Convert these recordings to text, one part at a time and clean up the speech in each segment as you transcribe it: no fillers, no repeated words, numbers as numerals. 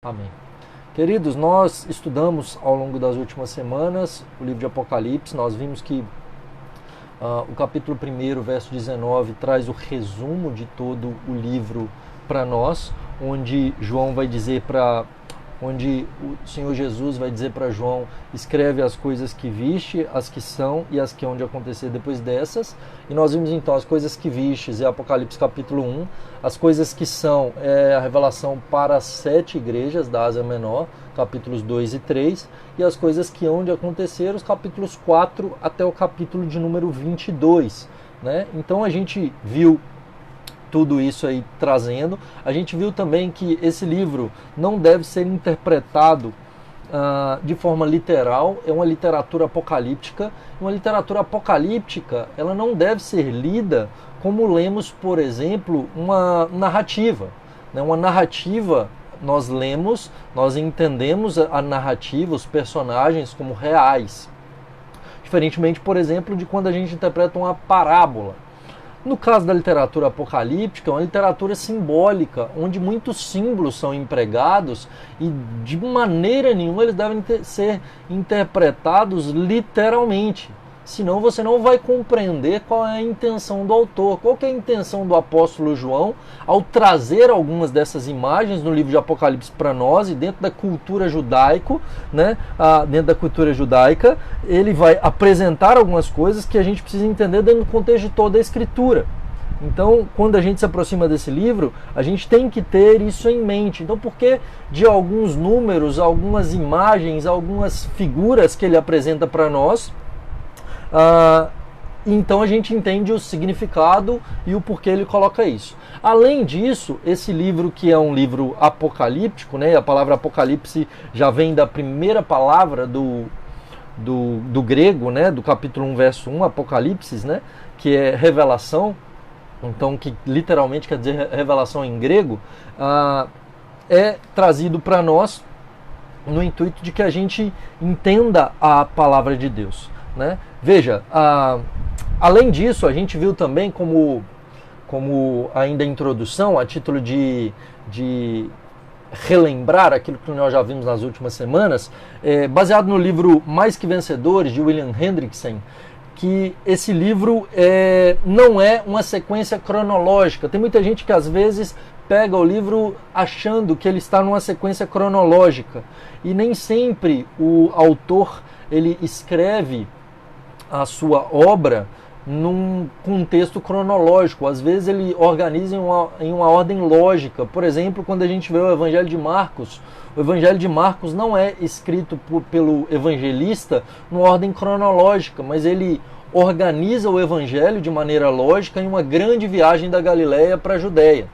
Amém. Queridos, nós estudamos ao longo das últimas semanas o livro de Apocalipse. Nós vimos que o capítulo 1, verso 19, traz o resumo de todo o livro para nós, onde onde o Senhor Jesus vai dizer para João: escreve as coisas que viste, as que são e as que hão de acontecer depois dessas. E nós vimos então as coisas que vistes, é Apocalipse capítulo 1, as coisas que são é a revelação para as 7 igrejas da Ásia Menor, capítulos 2 e 3, e as coisas que hão de acontecer, os capítulos 4 até o capítulo de número 22, né? Então a gente viu tudo isso aí trazendo. A gente viu também que esse livro não deve ser interpretado de forma literal. É uma literatura apocalíptica. Uma literatura apocalíptica, ela não deve ser lida como lemos, por exemplo, uma narrativa. Uma narrativa, nós lemos, nós entendemos a narrativa, os personagens como reais. Diferentemente, por exemplo, de quando a gente interpreta uma parábola. No caso da literatura apocalíptica, é uma literatura simbólica, onde muitos símbolos são empregados e de maneira nenhuma eles devem ser interpretados literalmente. Senão você não vai compreender qual é a intenção do autor, qual que é a intenção do apóstolo João ao trazer algumas dessas imagens no livro de Apocalipse para nós, e dentro da cultura judaica, ele vai apresentar algumas coisas que a gente precisa entender dentro do contexto de toda a Escritura. Então, quando a gente se aproxima desse livro, a gente tem que ter isso em mente. Então, por que de alguns números, algumas imagens, algumas figuras que ele apresenta para nós? Então a gente entende o significado e o porquê ele coloca isso. Além disso, esse livro, que é um livro apocalíptico, né, a palavra apocalipse já vem da primeira palavra do grego, né, do capítulo 1, verso 1, apocalipsis, né, que é revelação, então que literalmente quer dizer revelação em grego, é trazido para nós no intuito de que a gente entenda a palavra de Deus, né? Veja, além disso, a gente viu também como ainda a introdução, a título de relembrar aquilo que nós já vimos nas últimas semanas, baseado no livro Mais que Vencedores, de William Hendrickson, que esse livro não é uma sequência cronológica. Tem muita gente que às vezes pega o livro achando que ele está numa sequência cronológica, e nem sempre o autor ele escreve a sua obra num contexto cronológico. Às vezes ele organiza em uma ordem lógica. Por exemplo, quando a gente vê o Evangelho de Marcos, o Evangelho de Marcos não é escrito pelo evangelista numa ordem cronológica, mas ele organiza o Evangelho de maneira lógica em uma grande viagem da Galileia para a Judéia.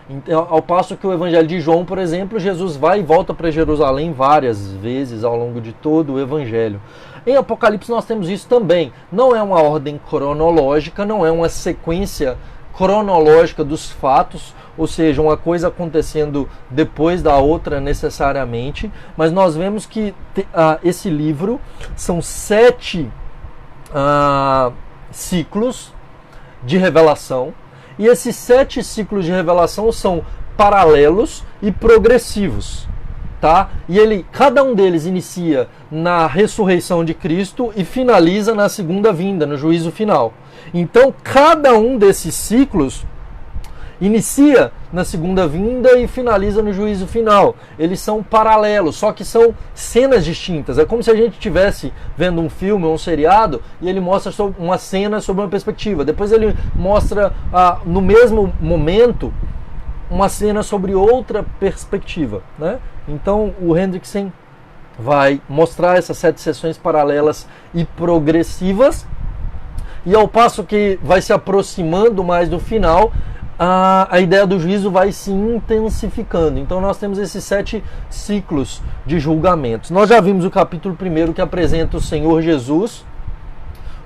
Então, ao passo que o Evangelho de João, por exemplo, Jesus vai e volta para Jerusalém várias vezes ao longo de todo o Evangelho. Em Apocalipse nós temos isso também. Não é uma ordem cronológica, não é uma sequência cronológica dos fatos, ou seja, uma coisa acontecendo depois da outra necessariamente, mas nós vemos que esse livro são 7 ciclos de revelação, e esses 7 ciclos de revelação são paralelos e progressivos. Tá? E cada um deles inicia na ressurreição de Cristo e finaliza na segunda vinda, no juízo final. Então, cada um desses ciclos inicia na segunda vinda e finaliza no juízo final. Eles são paralelos, só que são cenas distintas. É como se a gente estivesse vendo um filme ou um seriado e ele mostra uma cena sob uma perspectiva. Depois ele mostra, no mesmo momento, uma cena sobre outra perspectiva, né? Então o Hendrickson vai mostrar essas 7 sessões paralelas e progressivas, e ao passo que vai se aproximando mais do final, a ideia do juízo vai se intensificando. Então nós temos esses 7 ciclos de julgamentos. Nós já vimos o capítulo 1, que apresenta o Senhor Jesus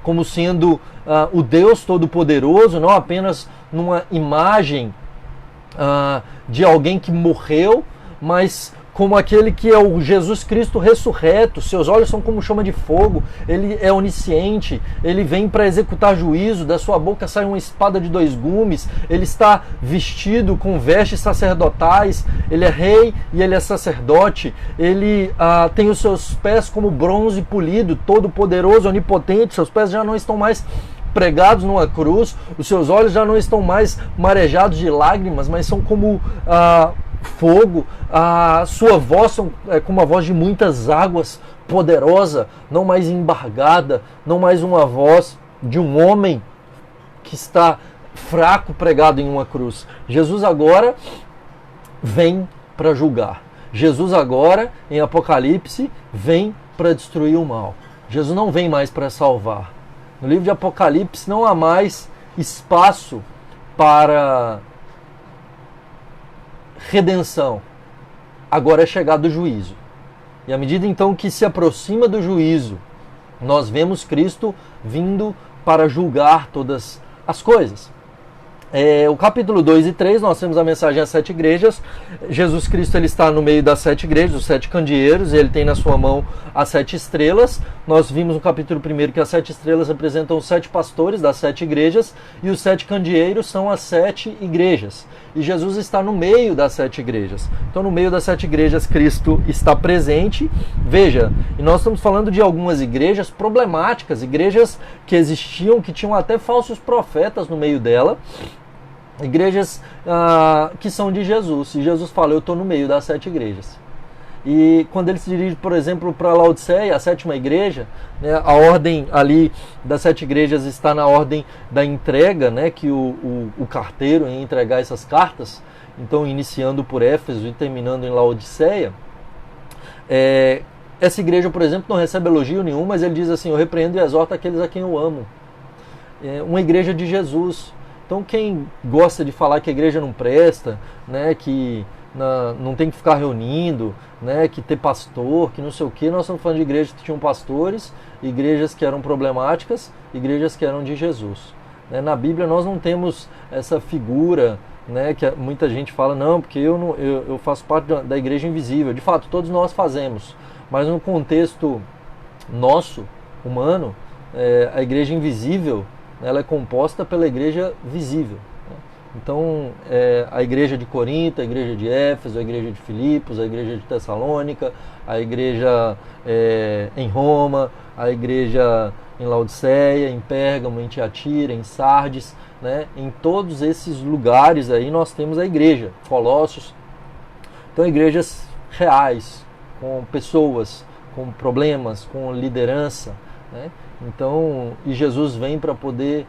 como sendo o Deus Todo-Poderoso, não apenas numa imagem de alguém que morreu, mas como aquele que é o Jesus Cristo ressurreto. Seus olhos são como chama de fogo, ele é onisciente, ele vem para executar juízo, da sua boca sai uma espada de 2 gumes, ele está vestido com vestes sacerdotais, ele é rei e ele é sacerdote, ele tem os seus pés como bronze polido, todo poderoso, onipotente, seus pés já não estão mais pregados numa cruz, os seus olhos já não estão mais marejados de lágrimas, mas são como fogo, a sua voz é como a voz de muitas águas, poderosa, não mais embargada, não mais uma voz de um homem que está fraco pregado em uma cruz. Jesus agora vem para julgar. Jesus agora, em Apocalipse, vem para destruir o mal. Jesus não vem mais para salvar. No livro de Apocalipse não há mais espaço para redenção. Agora é chegado o juízo. E à medida então que se aproxima do juízo, nós vemos Cristo vindo para julgar todas as coisas. O capítulo 2 e 3, nós temos a mensagem às 7 igrejas. Jesus Cristo ele está no meio das 7 igrejas, os 7 candeeiros, e ele tem na sua mão as 7 estrelas. Nós vimos no capítulo 1 que as 7 estrelas representam os 7 pastores das 7 igrejas, e os 7 candeeiros são as 7 igrejas. E Jesus está no meio das 7 igrejas. Então, no meio das 7 igrejas, Cristo está presente. Veja, e nós estamos falando de algumas igrejas problemáticas, igrejas que existiam, que tinham até falsos profetas no meio dela. Igrejas que são de Jesus. E Jesus fala, eu estou no meio das 7 igrejas. E quando ele se dirige, por exemplo, para Laodiceia, a 7ª igreja, né, a ordem ali das 7 igrejas está na ordem da entrega, né, que o carteiro ia entregar essas cartas. Então, iniciando por Éfeso e terminando em Laodiceia. Essa igreja, por exemplo, não recebe elogio nenhum, mas ele diz assim, eu repreendo e exorto aqueles a quem eu amo. Uma igreja de Jesus. Então quem gosta de falar que a igreja não presta, né, que não tem que ficar reunindo, né, que ter pastor, que não sei o que, nós estamos falando de igrejas que tinham pastores, igrejas que eram problemáticas, igrejas que eram de Jesus. Na Bíblia nós não temos essa figura, né, que muita gente fala, não, porque eu faço parte da igreja invisível. De fato, todos nós fazemos, mas no contexto nosso, humano, a igreja invisível, ela é composta pela igreja visível. Então, a igreja de Corinto, a igreja de Éfeso, a igreja de Filipos, a igreja de Tessalônica, a igreja em Roma, a igreja em Laodiceia, em Pérgamo, em Tiatira, em Sardes, né? Em todos esses lugares aí nós temos a igreja, Colossos. Então, igrejas reais, com pessoas, com problemas, com liderança, né? Então, e Jesus vem para poder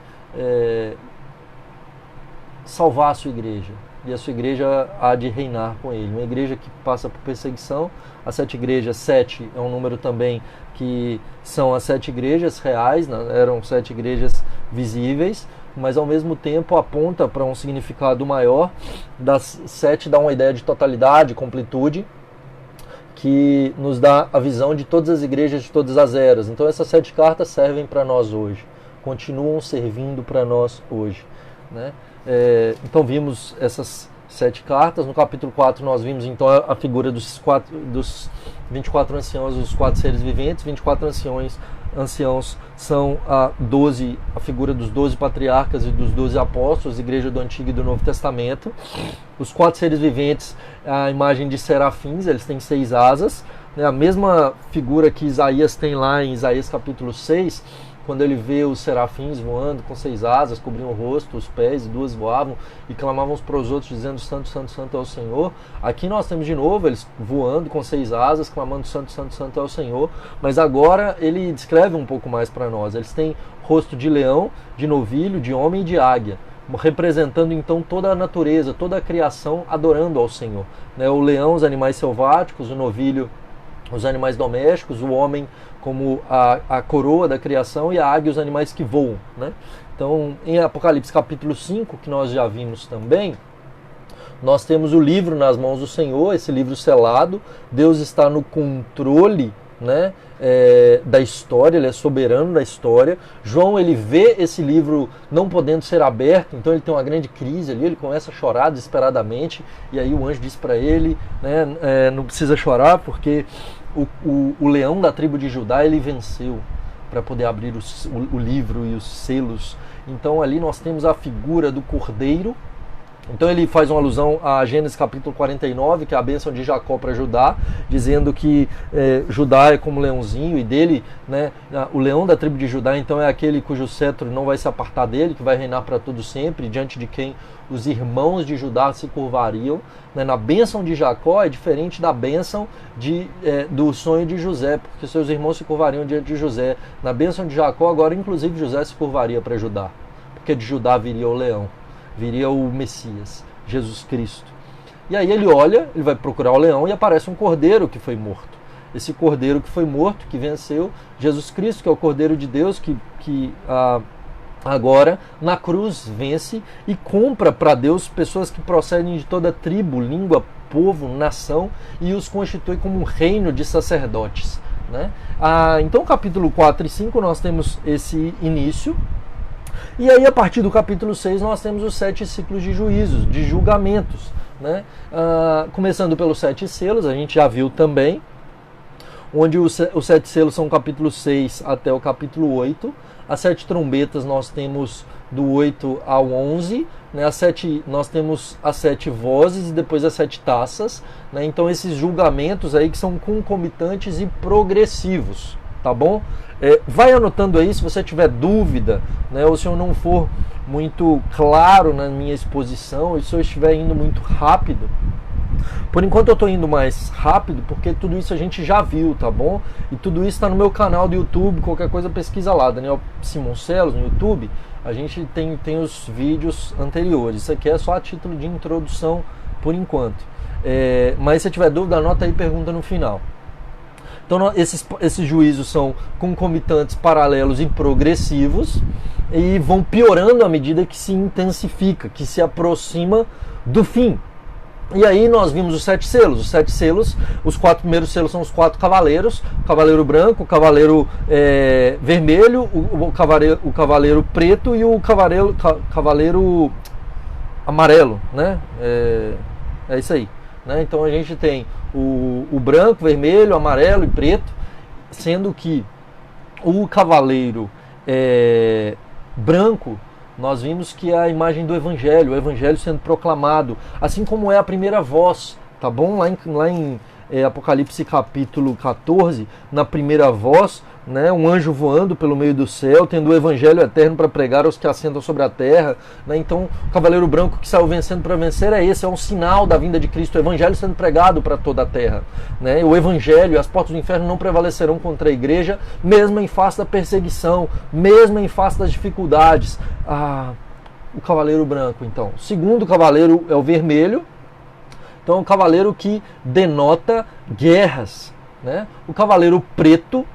salvar a sua igreja. E a sua igreja há de reinar com ele. Uma igreja que passa por perseguição. As 7 igrejas, 7 é um número também que são as 7 igrejas reais, né? Eram 7 igrejas visíveis, mas ao mesmo tempo aponta para um significado maior. Das 7 dá uma ideia de totalidade, completude, que nos dá a visão de todas as igrejas de todas as eras. Então essas 7 cartas servem para nós hoje, continuam servindo para nós hoje, né? Então vimos essas 7 cartas. No capítulo 4 nós vimos então a figura dos 24 anciãos, os 4 seres viventes. 24 anciãos são a figura dos 12 patriarcas e dos 12 apóstolos, igreja do Antigo e do Novo Testamento. Os 4 seres viventes, a imagem de serafins, eles têm 6 asas, né? A mesma figura que Isaías tem lá em Isaías capítulo 6, quando ele vê os serafins voando com 6 asas, cobriam o rosto, os pés, e 2 voavam e clamavam uns para os outros dizendo santo, santo, santo é o Senhor. Aqui nós temos de novo eles voando com 6 asas, clamando santo, santo, santo é o Senhor, mas agora ele descreve um pouco mais para nós. Eles têm rosto de leão, de novilho, de homem e de águia, representando então toda a natureza, toda a criação adorando ao Senhor, né? O leão, os animais selváticos, o novilho, os animais domésticos, o homem como a coroa da criação e a águia, os animais que voam, né? Então, em Apocalipse capítulo 5, que nós já vimos também, nós temos o livro nas mãos do Senhor, esse livro selado. Deus está no controle, né, da história, ele é soberano da história. João, ele vê esse livro não podendo ser aberto, então ele tem uma grande crise ali, ele começa a chorar desesperadamente, e aí o anjo diz para ele, né, não precisa chorar, porque o leão da tribo de Judá, ele venceu para poder abrir o livro e os selos. Então ali nós temos a figura do cordeiro. Então ele faz uma alusão a Gênesis capítulo 49, que é a bênção de Jacó para Judá, dizendo que Judá é como leãozinho, e dele, né, o leão da tribo de Judá, então é aquele cujo cetro não vai se apartar dele, que vai reinar para todo sempre, diante de quem os irmãos de Judá se curvariam. Né? Na bênção de Jacó é diferente da bênção do sonho de José, porque seus irmãos se curvariam diante de José. Na bênção de Jacó, agora inclusive José se curvaria para Judá, porque de Judá viria o leão. Viria o Messias, Jesus Cristo. E aí ele olha, ele vai procurar o leão e aparece um cordeiro que foi morto. Esse cordeiro que foi morto, que venceu, Jesus Cristo, que é o Cordeiro de Deus, que agora na cruz vence e compra para Deus pessoas que procedem de toda tribo, língua, povo, nação, e os constitui como um reino de sacerdotes. Né? Então capítulo 4 e 5 nós temos esse início. E aí, a partir do capítulo 6, nós temos os 7 ciclos de juízos, de julgamentos. Né? Começando pelos 7 selos, a gente já viu também, onde os 7 selos são o capítulo 6 até o capítulo 8. As 7 trombetas nós temos do 8 ao 11. Né? Nós temos as 7 vozes e depois as 7 taças. Né? Então, esses julgamentos aí que são concomitantes e progressivos. Tá bom? Vai anotando aí se você tiver dúvida, né, ou se eu não for muito claro na minha exposição, e se eu estiver indo muito rápido. Por enquanto eu estou indo mais rápido, porque tudo isso a gente já viu, tá bom? E tudo isso está no meu canal do YouTube, qualquer coisa pesquisa lá, Daniel Simoncellos no YouTube, a gente tem os vídeos anteriores. Isso aqui é só a título de introdução por enquanto. Mas se tiver dúvida, anota aí e pergunta no final. Então esses juízos são concomitantes, paralelos e progressivos, e vão piorando à medida que se intensifica, que se aproxima do fim. E aí nós vimos os 7 selos. Os 7 selos, os 4 primeiros selos são os 4 cavaleiros: o cavaleiro branco, o cavaleiro vermelho, o cavaleiro preto e o cavaleiro amarelo. Né? É isso aí. Né? Então a gente tem o branco, vermelho, amarelo e preto, sendo que o cavaleiro branco, nós vimos que é a imagem do Evangelho, o Evangelho sendo proclamado, assim como é a primeira voz, tá bom? Lá em Apocalipse capítulo 14, na primeira voz, né, um anjo voando pelo meio do céu, tendo o Evangelho eterno para pregar aos que assentam sobre a terra. Né? Então, o cavaleiro branco que saiu vencendo para vencer é um sinal da vinda de Cristo, o Evangelho sendo pregado para toda a terra. Né? O Evangelho, as portas do inferno não prevalecerão contra a igreja, mesmo em face da perseguição, mesmo em face das dificuldades. O cavaleiro branco, então. O segundo cavaleiro é o vermelho. Então, é um cavaleiro que denota guerras. Né? O cavaleiro preto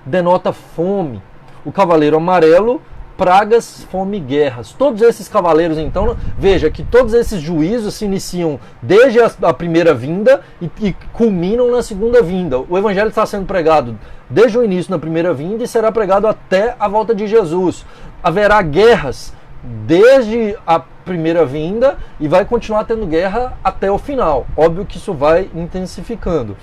denota fome. O cavaleiro amarelo, pragas, fome e guerras. Todos esses cavaleiros, então, veja que todos esses juízos se iniciam desde a primeira vinda e culminam na segunda vinda. O Evangelho está sendo pregado desde o início na primeira vinda e será pregado até a volta de Jesus. Haverá guerras desde a primeira vinda e vai continuar tendo guerra até o final. Óbvio que isso vai intensificando.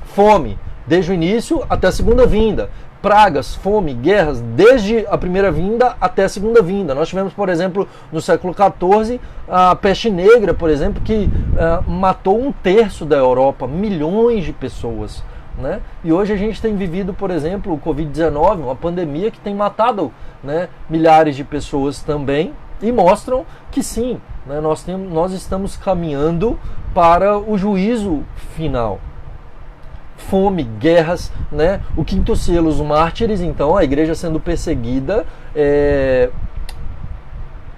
Fome, desde o início até a segunda vinda. Pragas, fome, guerras, desde a primeira vinda até a segunda vinda. Nós tivemos, por exemplo, no século XIV, a peste negra, por exemplo, que matou 1/3 da Europa, milhões de pessoas. Né? E hoje a gente tem vivido, por exemplo, o Covid-19, uma pandemia que tem matado, né, milhares de pessoas também, e mostram que sim, né, nós estamos caminhando para o juízo final. Fome, guerras, né? O quinto selo, os mártires, então a igreja sendo perseguida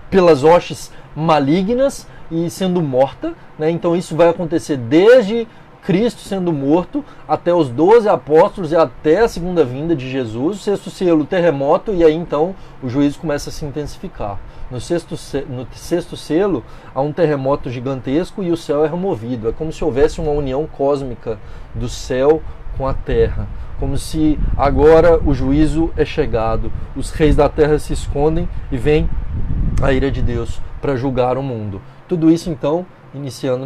pelas hostes malignas e sendo morta, né? Então isso vai acontecer desde Cristo sendo morto até os 12 apóstolos e até a segunda vinda de Jesus. O sexto selo, terremoto, e aí então o juízo começa a se intensificar. No sexto selo há um terremoto gigantesco e o céu é removido. É como se houvesse uma união cósmica do céu com a terra. como se agora o juízo é chegado, os reis da terra se escondem e vem a ira de Deus para julgar o mundo. Tudo isso então iniciando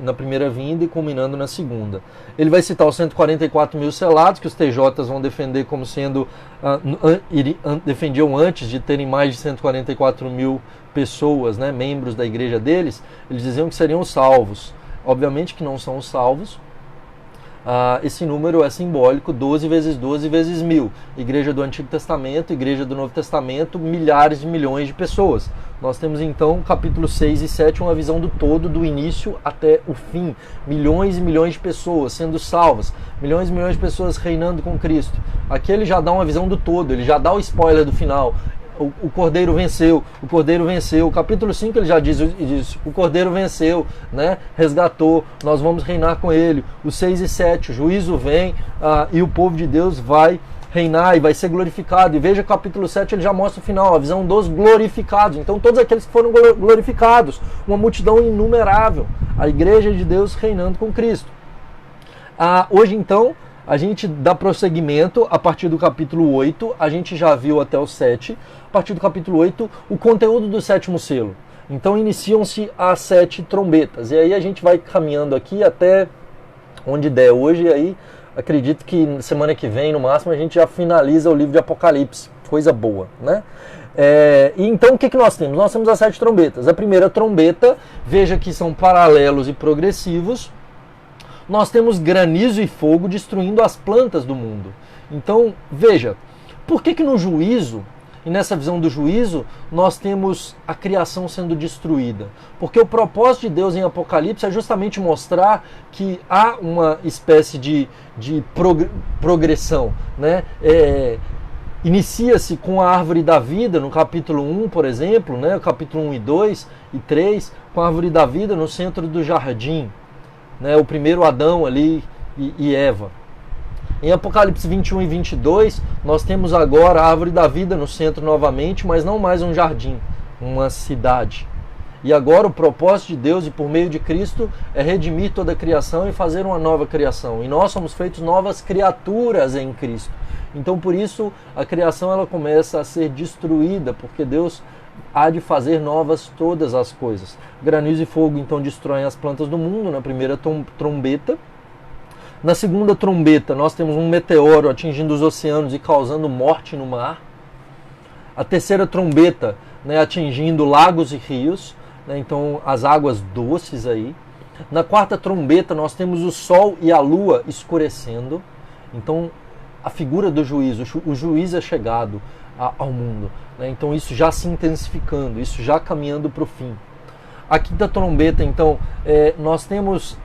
na primeira vinda e culminando na segunda. Ele vai citar os 144 mil selados, que os TJs vão defender como sendo, defendiam antes de terem mais de 144 mil pessoas, né, membros da igreja deles, eles diziam que seriam salvos. Obviamente que não são os salvos. Esse número é simbólico, 12 vezes 12 vezes 1000. Igreja do Antigo Testamento, Igreja do Novo Testamento, milhares de milhões de pessoas. Nós temos então, capítulo 6 e 7, uma visão do todo, do início até o fim. Milhões e milhões de pessoas sendo salvas, milhões e milhões de pessoas reinando com Cristo. Aqui ele já dá uma visão do todo, ele já dá o spoiler do final. O Cordeiro venceu, o Cordeiro venceu. O capítulo 5 ele já diz isso, o Cordeiro venceu, né? Resgatou, nós vamos reinar com ele. O 6 e 7, o juízo vem e o povo de Deus vai reinar e vai ser glorificado. E veja que o capítulo 7 ele já mostra o final, a visão dos glorificados. Então todos aqueles que foram glorificados, uma multidão inumerável, a igreja de Deus reinando com Cristo. Hoje então, a gente dá prosseguimento a partir do capítulo 8, a gente já viu até o 7, a partir do capítulo 8, o conteúdo do sétimo selo. Então iniciam-se as 7 trombetas, e aí a gente vai caminhando aqui até onde der hoje, e aí acredito que semana que vem, no máximo, a gente já finaliza o livro de Apocalipse, coisa boa, né? E então o que nós temos? Nós temos as 7 trombetas. A primeira trombeta, veja que são paralelos e progressivos. Nós temos granizo e fogo destruindo as plantas do mundo. Então, veja, por que no juízo, e nessa visão do juízo, nós temos a criação sendo destruída? Porque o propósito de Deus em Apocalipse é justamente mostrar que há uma espécie de progressão, né? Inicia-se com a árvore da vida, no capítulo 1, por exemplo, né? O capítulo 1 e 2 e 3, com a árvore da vida no centro do jardim. Né, o primeiro Adão ali e Eva. Em Apocalipse 21 e 22, nós temos agora a árvore da vida no centro novamente, mas não mais um jardim, uma cidade. E agora o propósito de Deus, e por meio de Cristo, é redimir toda a criação e fazer uma nova criação. E nós somos feitos novas criaturas em Cristo. Então por isso a criação ela começa a ser destruída, porque Deus há de fazer novas todas as coisas. Granizo e fogo então destroem as plantas do mundo na primeira trombeta. Na segunda trombeta nós temos um meteoro atingindo os oceanos e causando morte no mar. A terceira trombeta, né, atingindo lagos e rios, né, então as águas doces aí. Na quarta trombeta nós temos o sol e a lua escurecendo. Então a figura do juízo, o juiz é chegado ao mundo. Então isso já se intensificando, isso já caminhando para o fim. A quinta trombeta, então, nós temos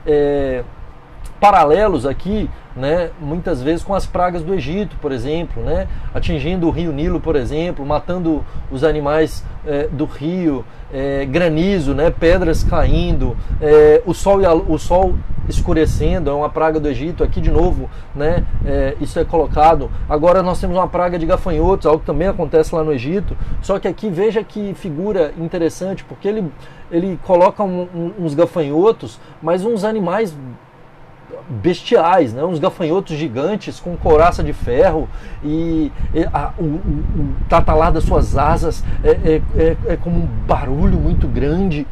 paralelos aqui, né, muitas vezes com as pragas do Egito, por exemplo, né, atingindo o rio Nilo, por exemplo, matando os animais do rio, granizo, né, pedras caindo, o sol escurecendo, é uma praga do Egito. Aqui de novo, né, isso é colocado. Agora nós temos uma praga de gafanhotos, algo que também acontece lá no Egito, só que aqui veja que figura interessante, porque ele coloca uns gafanhotos, mas uns animais bestiais, né? Uns gafanhotos gigantes com couraça de ferro e o tatalar das suas asas é como um barulho muito grande.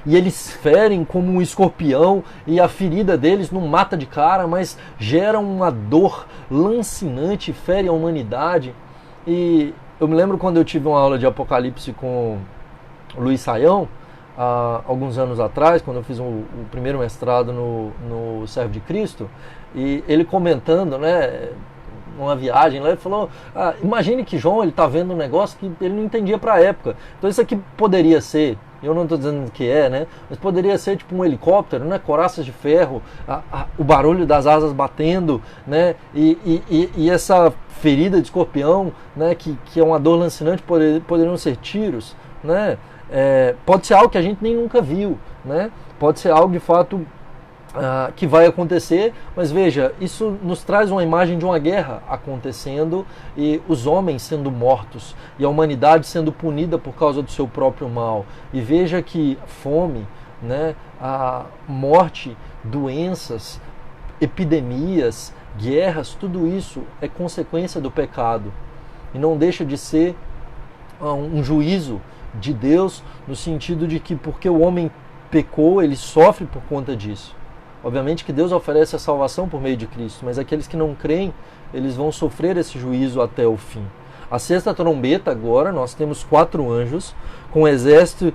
E eles ferem como um escorpião, e a ferida deles não mata de cara, mas gera uma dor lancinante, fere a humanidade. E eu me lembro quando eu tive uma aula de Apocalipse com o Luiz Saião, há alguns anos atrás, quando eu fiz o primeiro mestrado no Servo de Cristo, e ele comentando, né, numa viagem lá, ele falou, imagine que João está vendo um negócio que ele não entendia para a época. Então isso aqui poderia ser, eu não estou dizendo que né, mas poderia ser tipo um helicóptero, né, couraças de ferro, o barulho das asas batendo, né, e essa ferida de escorpião, né, que é uma dor lancinante, poderiam ser tiros, né. Pode ser algo que a gente nem nunca viu, né? Pode ser algo de fato que vai acontecer, mas veja, isso nos traz uma imagem de uma guerra acontecendo e os homens sendo mortos e a humanidade sendo punida por causa do seu próprio mal. E veja que fome, né, a morte, doenças, epidemias, guerras, tudo isso é consequência do pecado. E não deixa de ser um juízo de Deus, no sentido de que porque o homem pecou, ele sofre por conta disso. Obviamente que Deus oferece a salvação por meio de Cristo, mas aqueles que não creem, eles vão sofrer esse juízo até o fim. A sexta trombeta agora, nós temos 4 anjos, com um exército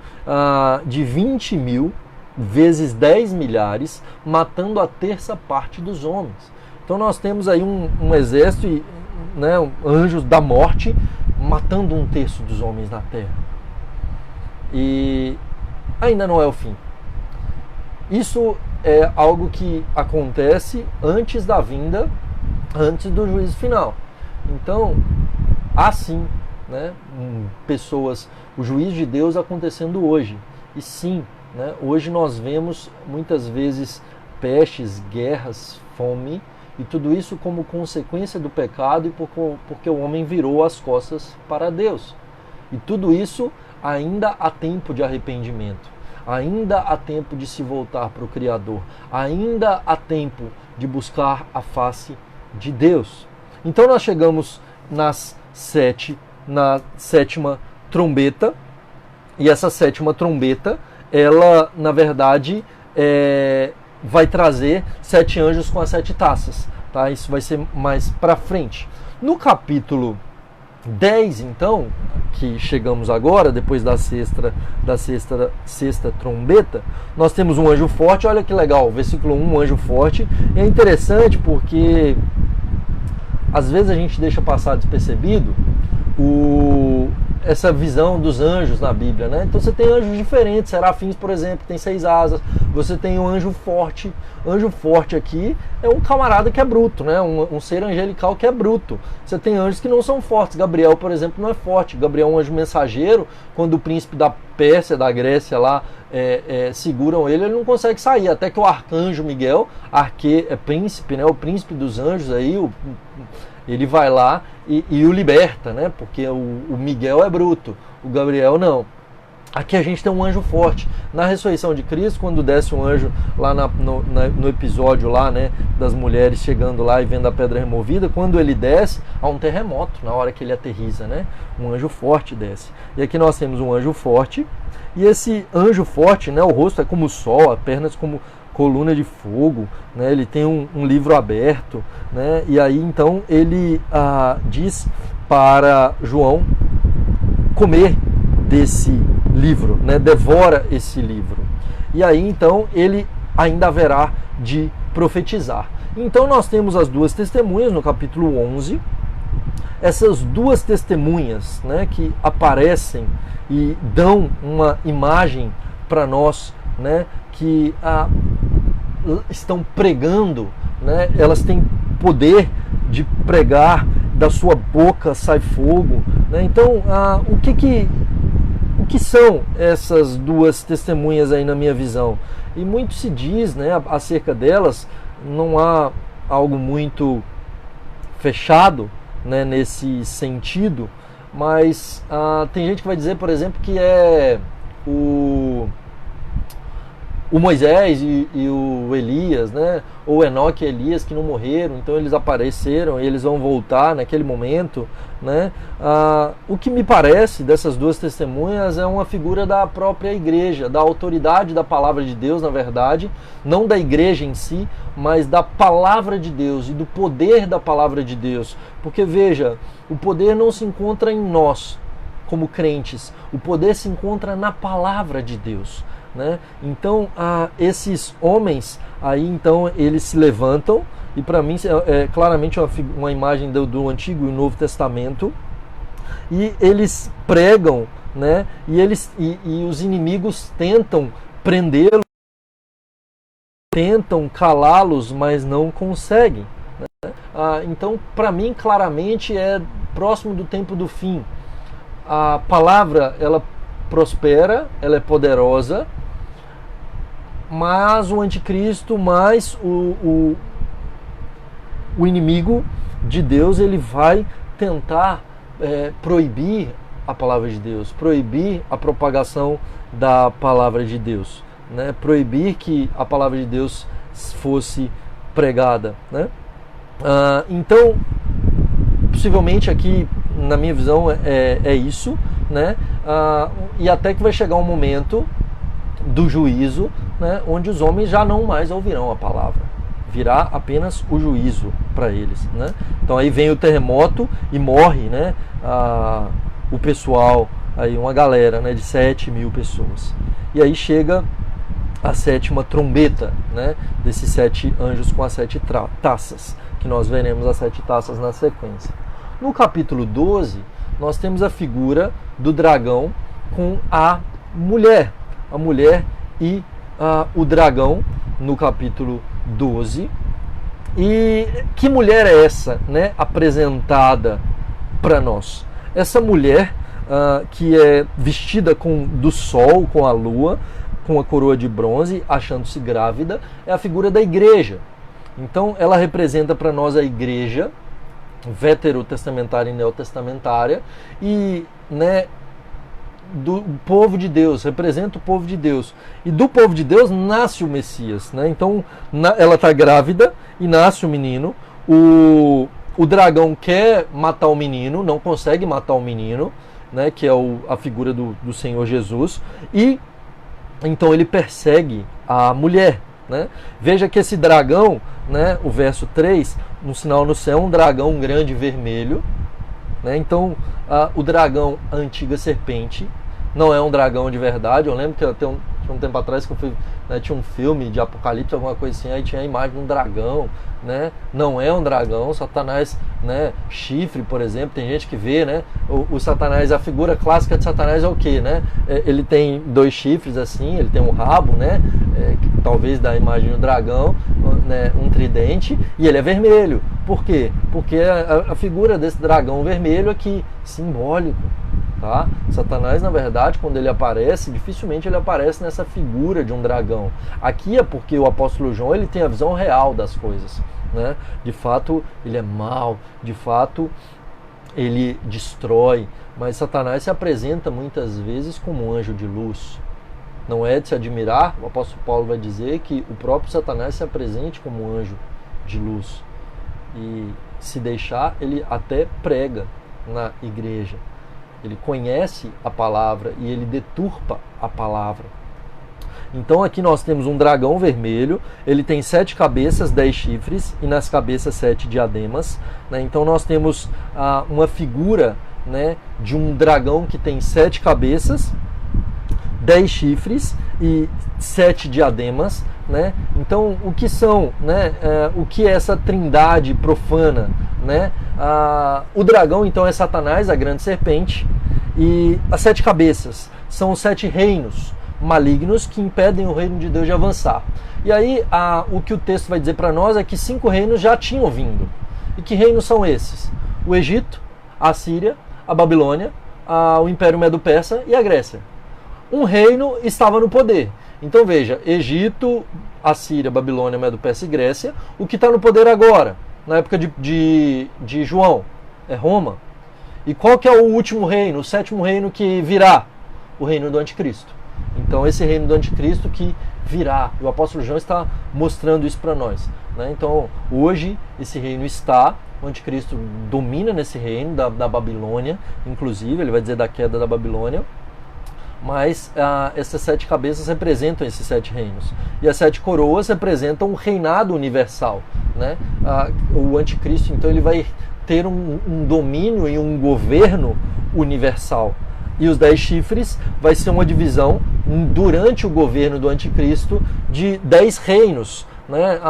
de 20 mil, vezes 10 milhares, matando a terça parte dos homens. Então nós temos aí um exército, né, anjos da morte, matando 1/3 dos homens na terra. E ainda não é o fim. Isso é algo que acontece antes da vinda, antes do juízo final. Então, há sim, né, pessoas, o juízo de Deus acontecendo hoje. E sim, né, hoje nós vemos muitas vezes pestes, guerras, fome, e tudo isso como consequência do pecado e porque o homem virou as costas para Deus. E tudo isso ainda há tempo de arrependimento. Ainda há tempo de se voltar para o Criador. Ainda há tempo de buscar a face de Deus. Então nós chegamos na sétima trombeta. E essa sétima trombeta, ela, na verdade, vai trazer 7 anjos com as 7 taças. Tá? Isso vai ser mais para frente. No capítulo 10, então, que chegamos agora, depois da sexta trombeta, nós temos um anjo forte. Olha que legal, versículo 1, um anjo forte. E é interessante porque às vezes a gente deixa passar despercebido essa visão dos anjos na Bíblia, né? Então você tem anjos diferentes, serafins, por exemplo, tem 6 asas. Você tem um anjo forte. Anjo forte aqui é um camarada que é bruto, né? Um ser angelical que é bruto. Você tem anjos que não são fortes. Gabriel, por exemplo, não é forte. Gabriel é um anjo mensageiro. Quando o príncipe da Pérsia, da Grécia lá, seguram ele não consegue sair. Até que o arcanjo Miguel, príncipe, né? O príncipe dos anjos aí, ele vai lá e o liberta, né? Porque o Miguel é bruto, o Gabriel não. Aqui a gente tem um anjo forte. Na ressurreição de Cristo, quando desce um anjo lá no episódio lá, né, das mulheres chegando lá e vendo a pedra removida, quando ele desce, há um terremoto na hora que ele aterriza, né? Um anjo forte desce. E aqui nós temos um anjo forte. E esse anjo forte, né, o rosto é como o sol, as pernas como coluna de fogo, né? Ele tem um livro aberto, né? E aí então ele diz para João comer desse livro, né? Devora esse livro. E aí então ele ainda haverá de profetizar. Então nós temos as 2 testemunhas no capítulo 11. Essas 2 testemunhas, né, que aparecem e dão uma imagem para nós, né, que estão pregando, né, elas têm poder de pregar, da sua boca sai fogo, né? Então o que são essas 2 testemunhas aí na minha visão? E muito se diz, né, acerca delas, não há algo muito fechado, né, nesse sentido, mas tem gente que vai dizer, por exemplo, que é o Moisés e o Elias, né? Ou Enoque e Elias que não morreram, então eles apareceram e eles vão voltar naquele momento, né? O que me parece dessas 2 testemunhas é uma figura da própria igreja, da autoridade da palavra de Deus, na verdade, não da igreja em si, mas da palavra de Deus e do poder da palavra de Deus. Porque veja, o poder não se encontra em nós como crentes, o poder se encontra na palavra de Deus. Né? Então esses homens aí então eles se levantam e para mim é claramente uma imagem do Antigo e Novo Testamento, e eles pregam, né? E os inimigos tentam prendê-los, tentam calá-los, mas não conseguem, né? Então para mim claramente é próximo do tempo do fim. A palavra ela prospera, ela é poderosa, mas o anticristo, mais o inimigo de Deus, ele vai tentar proibir a palavra de Deus, proibir a propagação da palavra de Deus, né? Proibir que a palavra de Deus fosse pregada, né? Então, possivelmente aqui, na minha visão, é isso, né? E até que vai chegar um momento do juízo, né, onde os homens já não mais ouvirão a palavra. Virá apenas o juízo para eles, né? Então aí vem o terremoto e morre, né, o pessoal, aí uma galera, né, de 7.000 pessoas. E aí chega a sétima trombeta, né, desses 7 anjos com as 7 taças, que nós veremos as 7 taças na sequência. No capítulo 12, nós temos a figura do dragão com a mulher e o dragão, no capítulo 12. E que mulher é essa, né, apresentada para nós? Essa mulher que é vestida do sol, com a lua, com a coroa de bronze, achando-se grávida, é a figura da igreja. Então ela representa para nós a igreja veterotestamentária e neotestamentária, e, né, do povo de Deus, representa o povo de Deus. E do povo de Deus nasce o Messias, né? Então ela está grávida e nasce o menino. O dragão quer matar o menino, não consegue matar o menino, né? Que é a figura do Senhor Jesus. E então ele persegue a mulher, né? Veja que esse dragão, né, o verso 3, no sinal no céu, um dragão grande vermelho, né? Então o dragão, a antiga serpente, não é um dragão de verdade. Eu lembro que até um tempo atrás que eu fui, né, tinha um filme de Apocalipse, alguma coisa assim, aí tinha a imagem de um dragão, né? Não é um dragão. Satanás, né, chifre, por exemplo, tem gente que vê, né, o Satanás, a figura clássica de Satanás é o quê, né? Ele tem 2 chifres assim, ele tem um rabo, né, que talvez dá a imagem do dragão, né, um tridente, e ele é vermelho. Por quê? Porque a figura desse dragão vermelho aqui, simbólico. Tá? Satanás, na verdade, quando ele aparece, dificilmente ele aparece nessa figura de um dragão. Aqui é porque o apóstolo João, ele tem a visão real das coisas, né? De fato, ele é mau, de fato, ele destrói, mas Satanás se apresenta muitas vezes como um anjo de luz. Não é de se admirar, o apóstolo Paulo vai dizer que o próprio Satanás se apresente como um anjo de luz. E se deixar, ele até prega na igreja. Ele conhece a palavra e ele deturpa a palavra. Então aqui nós temos um dragão vermelho, ele tem 7 cabeças, 10 chifres, e nas cabeças 7 diademas, né? Então nós temos uma figura, né, de um dragão que tem 7 cabeças, 10 chifres e 7 diademas, né? Então o que são, né, o que é essa trindade profana, né? O dragão então é Satanás, a grande serpente, e as 7 cabeças são os 7 reinos malignos que impedem o reino de Deus de avançar. E aí o que o texto vai dizer para nós é que 5 reinos já tinham vindo. E que reinos são esses? O Egito, a Síria, a Babilônia, o Império Medo-Persa e a Grécia. Um reino estava no poder. Então veja, Egito, Assíria, Babilônia, Medo-Persa e Grécia. O que está no poder agora, na época de João, é Roma. E qual que é o último reino, o 7º reino que virá? O reino do anticristo. Então esse reino do anticristo que virá. O apóstolo João está mostrando isso para nós, né? Então hoje esse reino está, o anticristo domina nesse reino da Babilônia, inclusive, ele vai dizer da queda da Babilônia. Mas essas 7 cabeças representam esses 7 reinos. E as 7 coroas representam um reinado universal, né? O anticristo, então, ele vai ter um domínio e um governo universal. E os 10 chifres vai ser uma divisão, durante o governo do anticristo, de 10 reinos, né?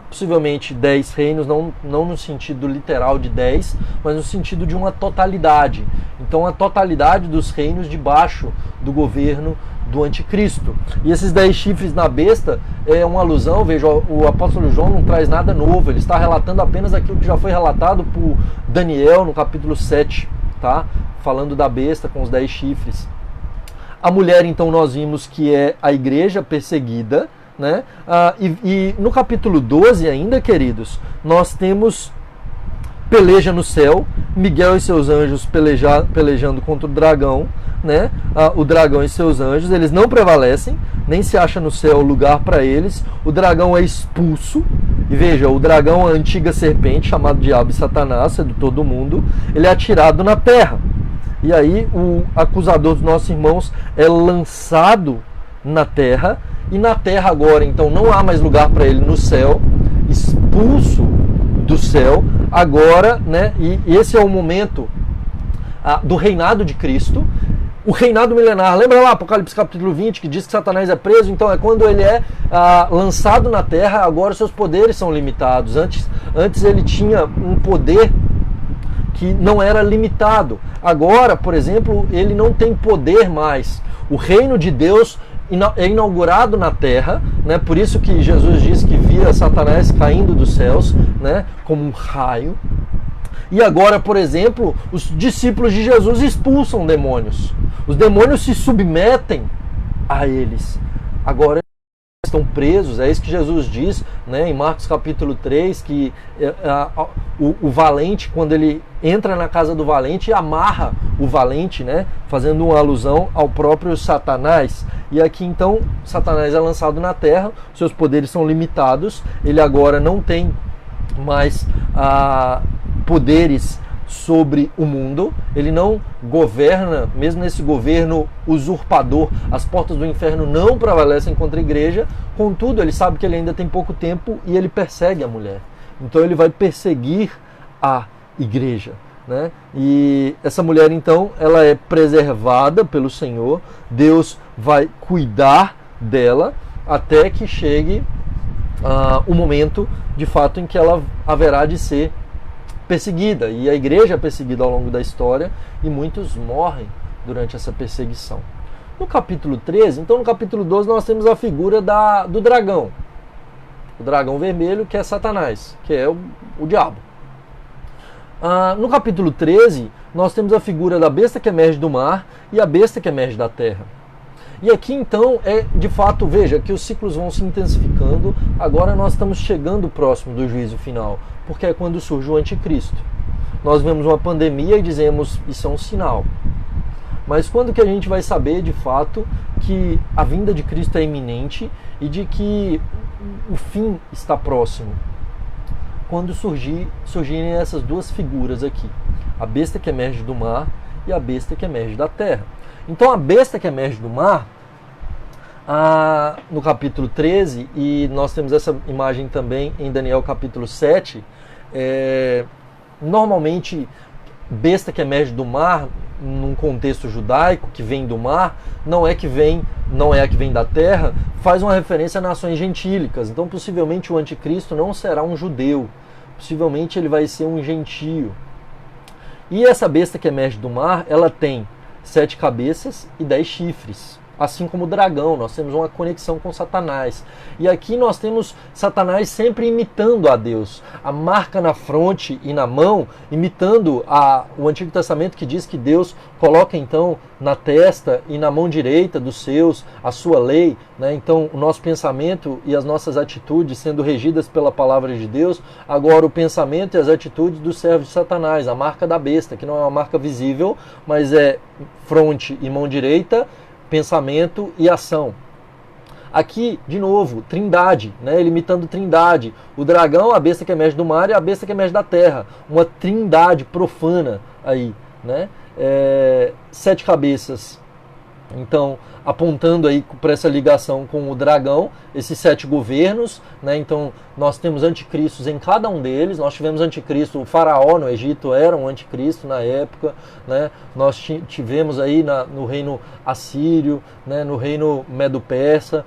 Possivelmente 10 reinos, não no sentido literal de 10, mas no sentido de uma totalidade. Então a totalidade dos reinos debaixo do governo do anticristo. E esses 10 chifres na besta é uma alusão, veja, o apóstolo João não traz nada novo, ele está relatando apenas aquilo que já foi relatado por Daniel no capítulo 7, tá? Falando da besta com os 10 chifres. A mulher, então, nós vimos que é a igreja perseguida, né? E no capítulo 12 ainda, queridos, nós temos peleja no céu, Miguel e seus anjos pelejando contra o dragão, né? O dragão e seus anjos, eles não prevalecem, nem se acha no céu lugar para eles. O dragão é expulso, e veja, o dragão, a antiga serpente, chamado Diabo e Satanás, sedutor do mundo, ele é atirado na terra. E aí o acusador dos nossos irmãos é lançado na terra, e na terra agora, então, não há mais lugar para ele no céu, expulso do céu, agora, né? E esse é o momento do reinado de Cristo. O reinado milenar, lembra lá Apocalipse capítulo 20, que diz que Satanás é preso? Então é quando ele é lançado na terra, agora seus poderes são limitados. Antes ele tinha um poder que não era limitado. Agora, por exemplo, ele não tem poder mais. O reino de Deus é inaugurado na terra, né? Por isso que Jesus diz que via Satanás caindo dos céus, né? Como um raio. E agora, por exemplo, os discípulos de Jesus expulsam demônios. Os demônios se submetem a eles. Agora estão presos, é isso que Jesus diz, né, em Marcos capítulo 3, que o valente, quando ele entra na casa do valente, amarra o valente, né, fazendo uma alusão ao próprio Satanás. E aqui então, Satanás é lançado na terra, seus poderes são limitados, ele agora não tem mais poderes sobre o mundo, ele não governa, mesmo nesse governo usurpador, as portas do inferno não prevalecem contra a igreja, contudo ele sabe que ele ainda tem pouco tempo e ele persegue a mulher, então ele vai perseguir a igreja, né? E essa mulher então, ela é preservada pelo Senhor, Deus vai cuidar dela até que chegue o momento de fato em que ela haverá de ser perseguida, e a igreja é perseguida ao longo da história, e muitos morrem durante essa perseguição. No capítulo 13, então no capítulo 12 nós temos a figura do dragão, o dragão vermelho, que é Satanás, que é o diabo. No capítulo 13 nós temos a figura da besta que emerge do mar e a besta que emerge da terra. E aqui então de fato, veja que os ciclos vão se intensificando. Agora nós estamos chegando próximo do juízo final, porque é quando surge o anticristo. Nós vemos uma pandemia e dizemos, isso é um sinal. Mas quando que a gente vai saber de fato que a vinda de Cristo é iminente e de que o fim está próximo? Quando surgirem essas duas figuras aqui, a besta que emerge do mar e a besta que emerge da terra. Então a besta que emerge do mar, no capítulo 13, e nós temos essa imagem também em Daniel capítulo 7, normalmente besta que emerge do mar, num contexto judaico, que vem do mar, não é a que vem da terra, faz uma referência a nações gentílicas. Então possivelmente o anticristo não será um judeu, possivelmente ele vai ser um gentio. E essa besta que emerge do mar, ela tem 7 cabeças e 10 chifres. Assim como o dragão, nós temos uma conexão com Satanás. E aqui nós temos Satanás sempre imitando a Deus. A marca na fronte e na mão, imitando o Antigo Testamento, que diz que Deus coloca então na testa e na mão direita dos seus a sua lei, né? Então o nosso pensamento e as nossas atitudes sendo regidas pela palavra de Deus. Agora o pensamento e as atitudes dos servos de Satanás, a marca da besta, que não é uma marca visível, mas é fronte e mão direita, pensamento e ação. Aqui, de novo, trindade, né? Ele imitando trindade. O dragão, a besta que emerge do mar, e a besta que emerge da terra. Uma trindade profana aí, né? 7 cabeças. Então, apontando aí para essa ligação com o dragão, esses 7 governos, né? Então, nós temos anticristos em cada um deles. Nós tivemos anticristo, o faraó no Egito era um anticristo na época, né? Nós tivemos aí no reino assírio, né? No reino medo-persa,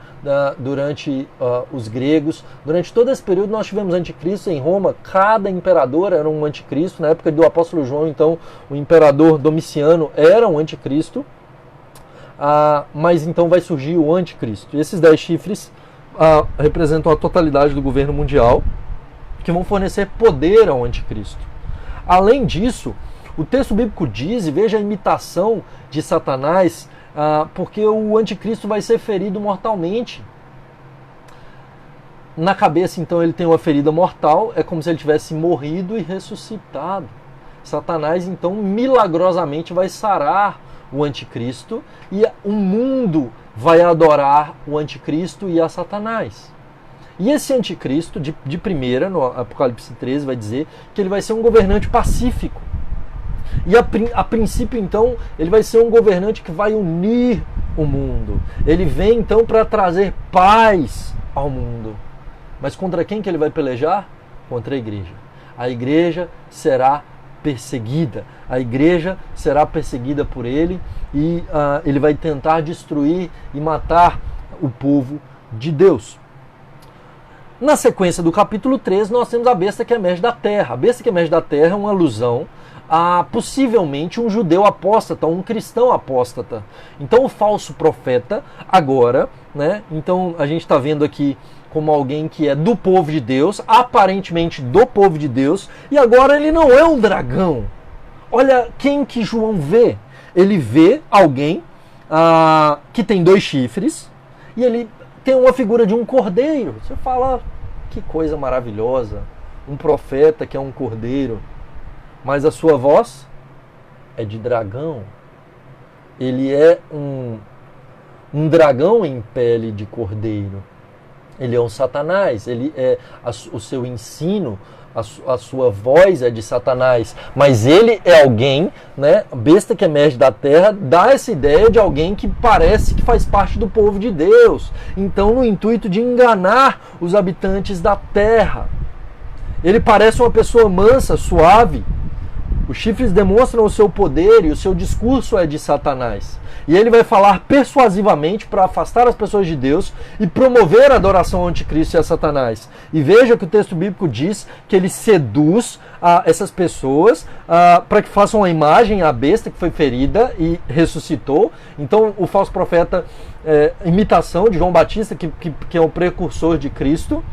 durante os gregos. Durante todo esse período nós tivemos anticristos em Roma. Cada imperador era um anticristo. Na época do apóstolo João, então, o imperador Domiciano era um anticristo. Mas então vai surgir o anticristo. E esses 10 chifres representam a totalidade do governo mundial, que vão fornecer poder ao anticristo. Além disso, o texto bíblico diz, e veja a imitação de Satanás, porque o anticristo vai ser ferido mortalmente. Na cabeça, então, ele tem uma ferida mortal, é como se ele tivesse morrido e ressuscitado. Satanás, então, milagrosamente vai sarar o anticristo e o mundo vai adorar o anticristo e a Satanás. E esse anticristo, de primeira, no Apocalipse 13, vai dizer que ele vai ser um governante pacífico. E a princípio, então, ele vai ser um governante que vai unir o mundo. Ele vem, então, para trazer paz ao mundo. Mas contra quem que ele vai pelejar? Contra a igreja. A igreja será perseguida. A igreja será perseguida por ele e ele vai tentar destruir e matar o povo de Deus. Na sequência do capítulo 13, nós temos a besta que emerge da terra. A besta que emerge da terra é uma alusão a possivelmente um judeu apóstata, um cristão apóstata. Então o falso profeta agora, né? Então a gente está vendo aqui como alguém que é do povo de Deus, aparentemente do povo de Deus, e agora ele não é um dragão. Olha quem que João vê. Ele vê alguém que tem 2 chifres e ele tem uma figura de um cordeiro. Você fala, que coisa maravilhosa, um profeta que é um cordeiro. Mas a sua voz é de dragão. Ele é um dragão em pele de cordeiro. Ele é um Satanás. Ele é o seu ensino, a sua voz é de Satanás. Mas ele é alguém, né? Besta que emerge da terra, dá essa ideia de alguém que parece que faz parte do povo de Deus. Então, no intuito de enganar os habitantes da terra. Ele parece uma pessoa mansa, suave. Os chifres demonstram o seu poder e o seu discurso é de Satanás. E ele vai falar persuasivamente para afastar as pessoas de Deus e promover a adoração ao anticristo e a Satanás. E veja que o texto bíblico diz que ele seduz essas pessoas para que façam a imagem à besta que foi ferida e ressuscitou. Então o falso profeta, imitação de João Batista, que é o precursor de Cristo.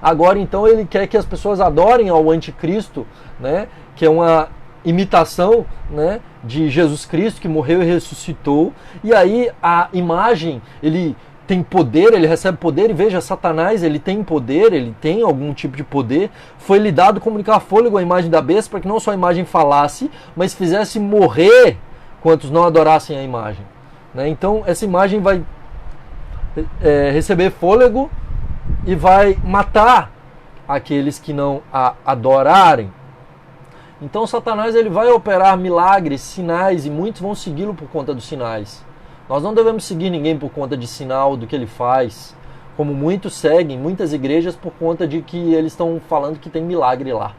Agora então ele quer que as pessoas adorem ao anticristo, né? Que é uma imitação, né, de Jesus Cristo que morreu e ressuscitou. E aí a imagem, ele tem poder, ele recebe poder. E veja, Satanás, ele tem poder, ele tem algum tipo de poder. Foi lhe dado comunicar fôlego à imagem da besta para que não só a imagem falasse, mas fizesse morrer quantos não adorassem a imagem, né? Então essa imagem vai receber fôlego e vai matar aqueles que não a adorarem. Então Satanás ele vai operar milagres, sinais, e muitos vão segui-lo por conta dos sinais. Nós não devemos seguir ninguém por conta de sinal do que ele faz, como muitos seguem, muitas igrejas, por conta de que eles estão falando que tem milagre lá.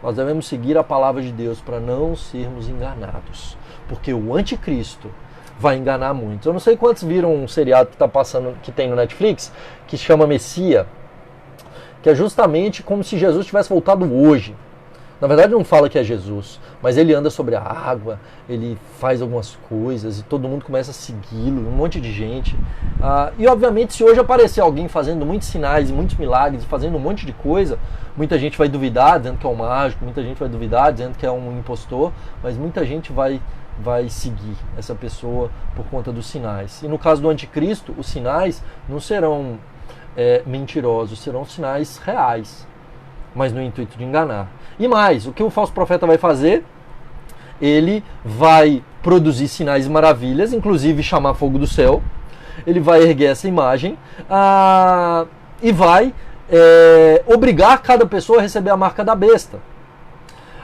Nós devemos seguir a palavra de Deus para não sermos enganados, porque o anticristo vai enganar muitos. Eu não sei quantos viram um seriado que está passando, que tem no Netflix, que se chama Messia, que é justamente como se Jesus tivesse voltado hoje. Na verdade não fala que é Jesus, mas ele anda sobre a água, ele faz algumas coisas e todo mundo começa a segui-lo, um monte de gente. E obviamente se hoje aparecer alguém fazendo muitos sinais e muitos milagres, fazendo um monte de coisa, muita gente vai duvidar, dizendo que é um mágico, muita gente vai duvidar, dizendo que é um impostor, mas muita gente vai seguir essa pessoa por conta dos sinais. E no caso do anticristo, os sinais não serão mentirosos, serão sinais reais, mas no intuito de enganar. E mais, o que o falso profeta vai fazer? Ele vai produzir sinais e maravilhas, inclusive chamar fogo do céu. Ele vai erguer essa imagem e vai obrigar cada pessoa a receber a marca da besta.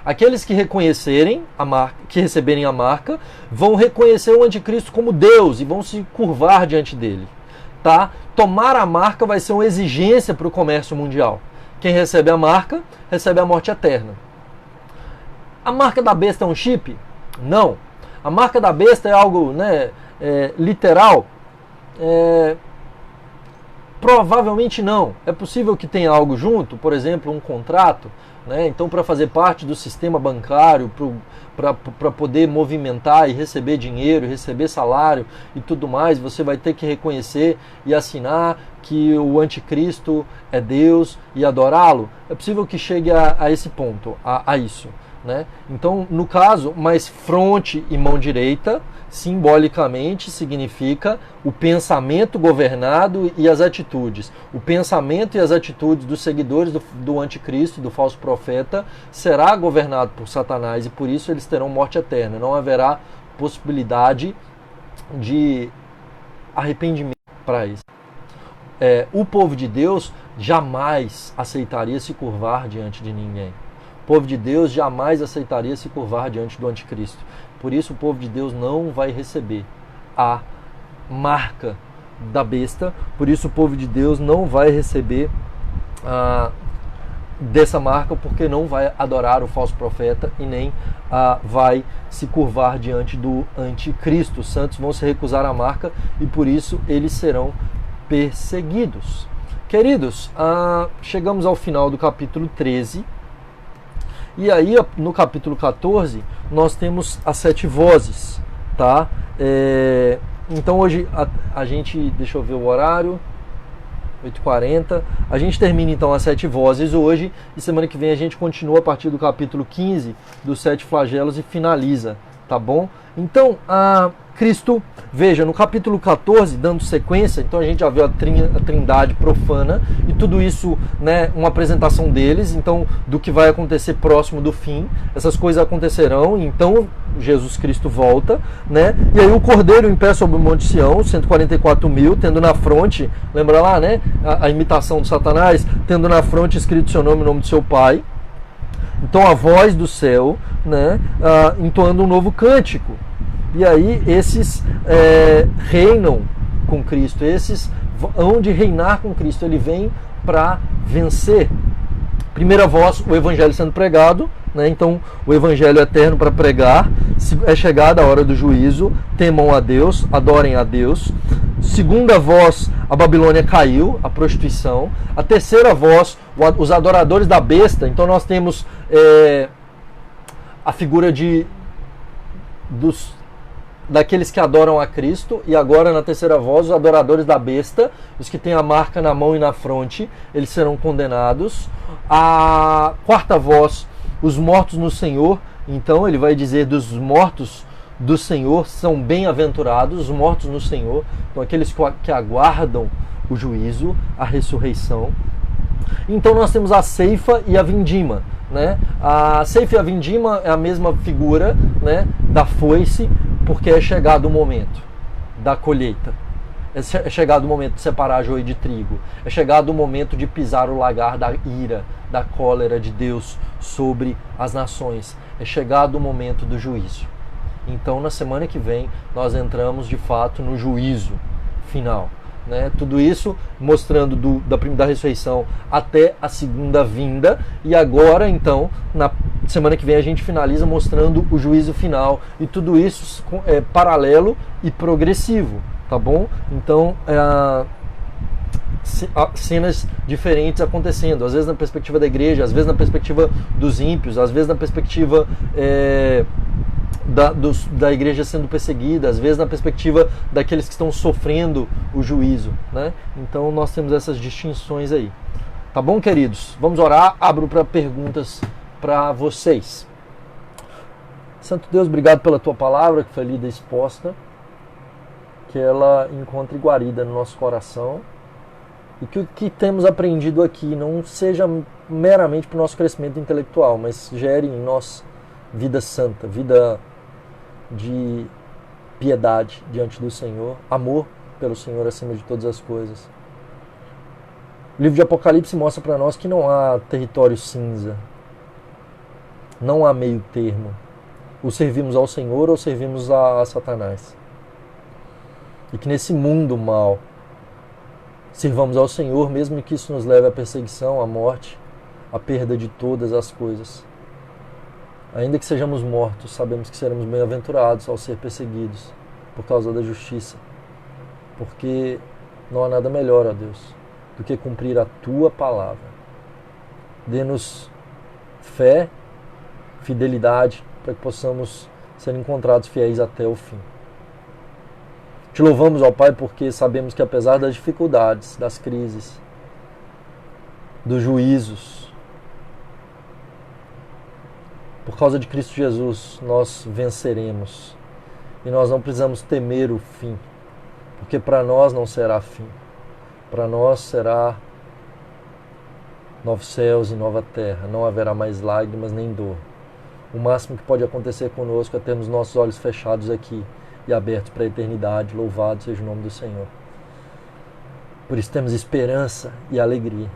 Aqueles que reconhecerem a marca, que receberem a marca, vão reconhecer o anticristo como Deus e vão se curvar diante dele. Tá? Tomar a marca vai ser uma exigência para o comércio mundial. Quem recebe a marca, recebe a morte eterna. A marca da besta é um chip? Não. A marca da besta é algo, né, literal? Provavelmente não. É possível que tenha algo junto, por exemplo, um contrato, né? Então, para fazer parte do sistema bancário, para poder movimentar e receber dinheiro, receber salário e tudo mais, você vai ter que reconhecer e assinar que o anticristo é Deus e adorá-lo. É possível que chegue a esse ponto, a isso, né? Então, no caso, mas fronte e mão direita, simbolicamente, significa o pensamento governado e as atitudes. O pensamento e as atitudes dos seguidores do anticristo, do falso profeta, será governado por Satanás e por isso eles terão morte eterna. Não haverá possibilidade de arrependimento para isso. O povo de Deus jamais aceitaria se curvar diante de ninguém. O povo de Deus jamais aceitaria se curvar diante do anticristo. Por isso o povo de Deus não vai receber a marca da besta. Por isso o povo de Deus não vai receber dessa marca, porque não vai adorar o falso profeta e nem vai se curvar diante do anticristo. Os santos vão se recusar à marca e por isso eles serão perseguidos. Queridos, chegamos ao final do capítulo 13. E aí, no capítulo 14, nós temos as 7 vozes, tá? Então hoje a gente, deixa eu ver o horário, 8h40, a gente termina então as 7 vozes hoje, e semana que vem a gente continua a partir do capítulo 15, dos 7 flagelos, e finaliza, tá bom? Então, Cristo, veja, no capítulo 14, dando sequência, então a gente já viu a trindade profana, e tudo isso, né, uma apresentação deles, então, do que vai acontecer próximo do fim, essas coisas acontecerão, então Jesus Cristo volta, né, e aí o Cordeiro em pé sobre o Monte Sião, 144.000, tendo na fronte, lembra lá, né, a imitação de Satanás, tendo na fronte escrito seu nome e o nome do seu Pai, então a voz do céu, né, entoando um novo cântico. E aí esses reinam com Cristo, esses hão de reinar com Cristo, ele vem para vencer. Primeira voz, o evangelho sendo pregado, né? Então o evangelho eterno para pregar, é chegada a hora do juízo, temam a Deus, adorem a Deus. Segunda voz, a Babilônia caiu, a prostituição. A terceira voz, os adoradores da besta. Então nós temos a figura daqueles que adoram a Cristo, e agora na terceira voz, os adoradores da besta, os que têm a marca na mão e na fronte, eles serão condenados. A quarta voz, os mortos no Senhor, então ele vai dizer dos mortos do Senhor são bem-aventurados, os mortos no Senhor, então aqueles que aguardam o juízo, a ressurreição. Então nós temos a ceifa e a vindima, né? A ceifa e a vindima é a mesma figura, né, da foice, porque é chegado o momento da colheita, é chegado o momento de separar joio de trigo, é chegado o momento de pisar o lagar da ira, da cólera de Deus sobre as nações, é chegado o momento do juízo. Então na semana que vem nós entramos de fato no juízo final, né? Tudo isso mostrando da ressurreição até a segunda vinda, e agora então na semana que vem a gente finaliza mostrando o juízo final, e tudo isso é paralelo e progressivo, tá bom? Então cenas diferentes acontecendo, às vezes na perspectiva da igreja, às vezes na perspectiva dos ímpios, às vezes na perspectiva da igreja sendo perseguida, às vezes na perspectiva daqueles que estão sofrendo o juízo, né? Então nós temos essas distinções aí. Tá bom, queridos? Vamos orar. Abro para perguntas para vocês. Santo Deus, obrigado pela tua palavra que foi lida e exposta, que ela encontre guarida no nosso coração, e que o que temos aprendido aqui não seja meramente para o nosso crescimento intelectual, mas gere em nós vida santa, vida de piedade diante do Senhor, amor pelo Senhor acima de todas as coisas. O livro de Apocalipse mostra para nós que não há território cinza, não há meio termo. Ou servimos ao Senhor ou servimos a Satanás. E que nesse mundo mal sirvamos ao Senhor, mesmo que isso nos leve à perseguição, à morte, à perda de todas as coisas. Ainda que sejamos mortos, sabemos que seremos bem-aventurados ao ser perseguidos por causa da justiça. Porque não há nada melhor, ó Deus, do que cumprir a Tua palavra. Dê-nos fé, fidelidade, para que possamos ser encontrados fiéis até o fim. Te louvamos, ó Pai, porque sabemos que apesar das dificuldades, das crises, dos juízos, Por causa de Cristo Jesus, nós venceremos. E nós não precisamos temer o fim, porque para nós não será fim. Para nós será novos céus e nova terra. Não haverá mais lágrimas nem dor. O máximo que pode acontecer conosco é termos nossos olhos fechados aqui e abertos para a eternidade. Louvado seja o nome do Senhor. Por isso temos esperança e alegria,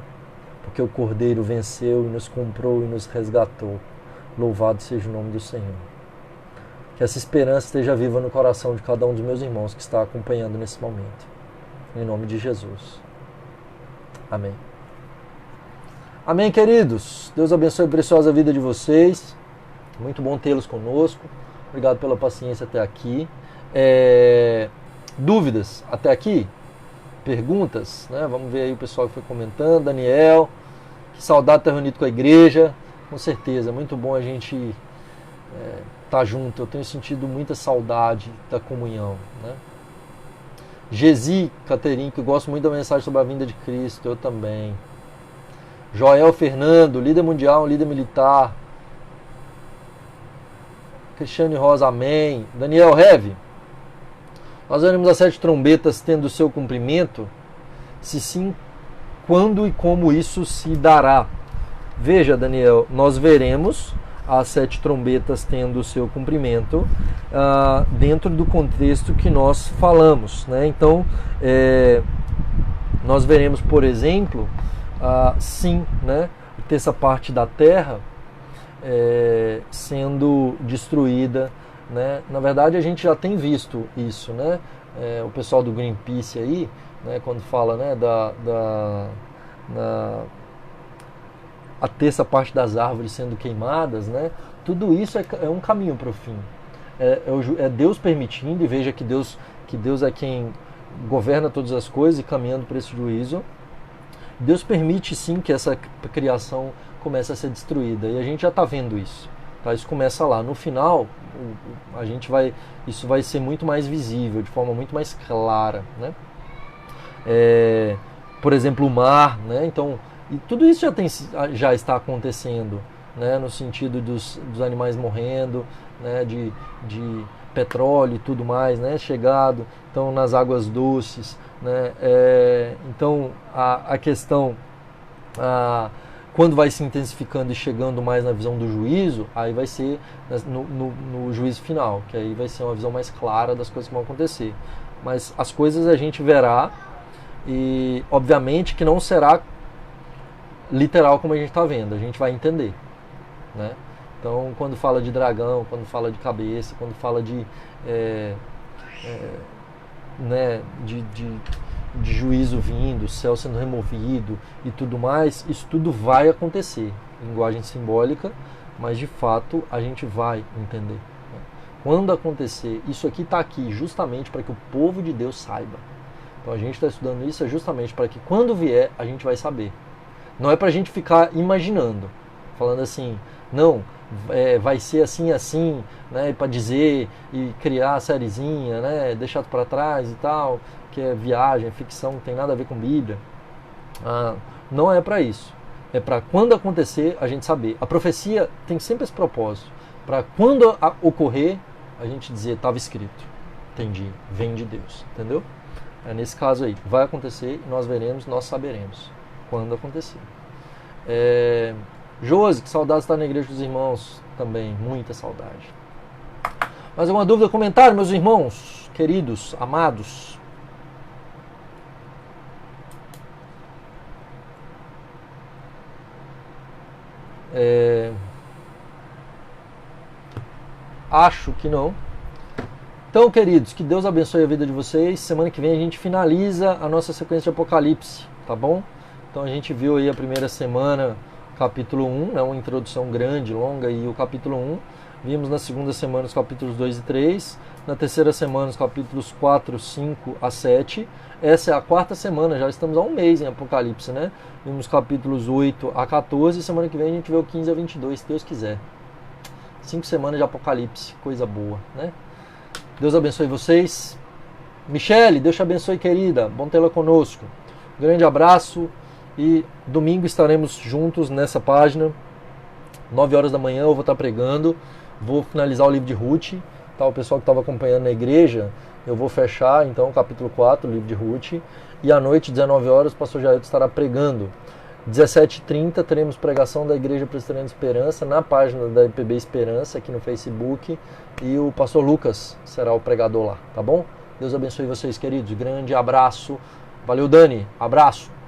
porque o Cordeiro venceu e nos comprou e nos resgatou. Louvado seja o nome do Senhor. Que essa esperança esteja viva no coração de cada um dos meus irmãos que está acompanhando nesse momento. Em nome de Jesus. Amém. Amém, queridos. Deus abençoe a preciosa vida de vocês. Muito bom tê-los conosco. Obrigado pela paciência até aqui. Dúvidas até aqui? Perguntas? Né? Vamos ver aí o pessoal que foi comentando. Daniel, que saudade de estar reunido com a igreja. Com certeza, é muito bom a gente estar junto. Eu tenho sentido muita saudade da comunhão. Né? Gesi Caterim, que eu gosto muito da mensagem sobre a vinda de Cristo. Eu também. Joel Fernando, líder mundial, líder militar. Cristiane Rosa, amém. Daniel Heve, nós veremos as 7 trombetas tendo o seu cumprimento? Se sim, quando e como isso se dará? Veja, Daniel, nós veremos as 7 trombetas tendo o seu cumprimento dentro do contexto que nós falamos. Né? Então, nós veremos, por exemplo, sim, né? A terça parte da terra sendo destruída, né? Na verdade, a gente já tem visto isso, né? O pessoal do Greenpeace aí, né, quando fala, né, a terça parte das árvores sendo queimadas, né? Tudo isso é um caminho para o fim. É Deus permitindo, e veja que Deus é quem governa todas as coisas e caminhando para esse juízo. Deus permite sim que essa criação comece a ser destruída, e a gente já está vendo isso. Tá? Isso começa lá. No final, isso vai ser muito mais visível, de forma muito mais clara. Né? Por exemplo, o mar, né? Então, e tudo isso já está acontecendo, né? No sentido dos animais morrendo, né? de petróleo e tudo mais, né? Chegado, então, nas águas doces. Né? Então, a questão, quando vai se intensificando e chegando mais na visão do juízo, aí vai ser no juízo final, que aí vai ser uma visão mais clara das coisas que vão acontecer. Mas as coisas a gente verá, e obviamente que não será literal como a gente está vendo, a gente vai entender. Né? Então, quando fala de dragão, quando fala de cabeça, quando fala de juízo vindo, o céu sendo removido e tudo mais, isso tudo vai acontecer. Linguagem simbólica, mas de fato a gente vai entender. Né? Quando acontecer, isso aqui está aqui justamente para que o povo de Deus saiba. Então a gente está estudando isso justamente para que quando vier a gente vai saber. Não é para a gente ficar imaginando, falando assim, não, vai ser assim, assim, né, para dizer e criar a sériezinha, né, deixar para trás e tal, que é viagem, é ficção, não tem nada a ver com Bíblia. Não é para isso. É para quando acontecer a gente saber. A profecia tem sempre esse propósito. Para quando ocorrer, a gente dizer, estava escrito. Entendi, vem de Deus. Entendeu? Nesse caso aí, vai acontecer e nós veremos, nós saberemos quando acontecer. Josi, que saudade de estar na igreja dos irmãos também, muita saudade. Mais alguma dúvida, comentário, meus irmãos, queridos, amados? Acho que não. Então, queridos, que Deus abençoe a vida de vocês. Semana que vem a gente finaliza a nossa sequência de Apocalipse, tá bom? Então a gente viu aí a primeira semana, capítulo 1, né, uma introdução grande, longa, e o capítulo 1. Vimos na segunda semana os capítulos 2 e 3. Na terceira semana os capítulos 4, 5 a 7. Essa é a quarta semana, já estamos há um mês em Apocalipse, né? Vimos capítulos 8 a 14. Semana que vem a gente vê o 15 a 22, se Deus quiser. 5 semanas de Apocalipse, coisa boa, né? Deus abençoe vocês. Michele, Deus te abençoe, querida. Bom tê-la conosco. Um grande abraço e domingo estaremos juntos nessa página 9 horas da manhã eu vou estar pregando, vou finalizar o livro de Ruth, tá? O pessoal que estava acompanhando na igreja, eu vou fechar então o capítulo 4, o livro de Ruth, e à noite, 19 horas, o pastor Jailton estará pregando. 17h30 teremos pregação da Igreja Presbiteriana Esperança na página da IPB Esperança aqui no Facebook, e o pastor Lucas será o pregador lá, tá bom? Deus abençoe vocês, queridos. Grande abraço. Valeu, Dani. Abraço.